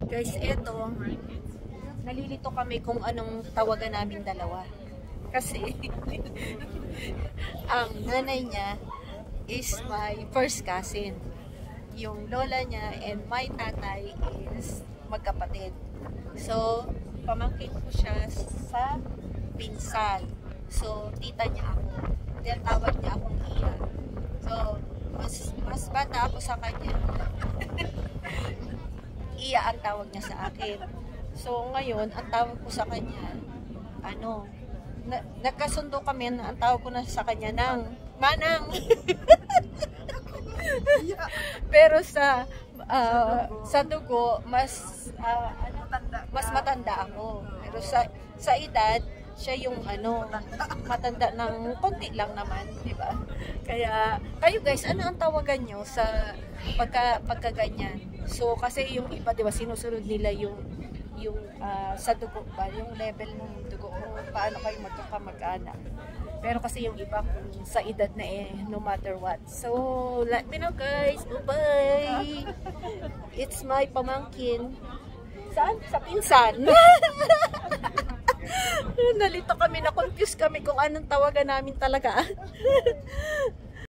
Guys, eto, nalilito kami kung anong tawagan namin dalawa. Kasi, ang nanay niya is my first cousin. Yung lola niya and my tatay is magkapatid. So, pamangkin ko siya sa pinsan. So, tita niya ako. Then, tawag niya akong Iya. So, mas bata ako sa kanya. Iya ang tawag niya sa akin. So, ngayon, ang tawag ko sa kanya, nagkasundo kami na ang tawag ko na sa kanya ng Manang. Pero sa dugo, mas matanda ako. Pero sa edad, siya yung matanda ng konti lang naman, di ba? Kaya, kayo guys, ano ang tawagan nyo sa pagkaganyan? So, kasi yung iba, di ba, sinusunod nila yung sa dugo ba, yung level ng dugo, paano kayo magkakamag-anak. Pero kasi yung iba, sa edad na no matter what. So, let me know guys. Bye-bye! It's my pamangkin. Saan? Sa pinsan. Nalito kami, na-confuse kami kung anong tawagan namin talaga.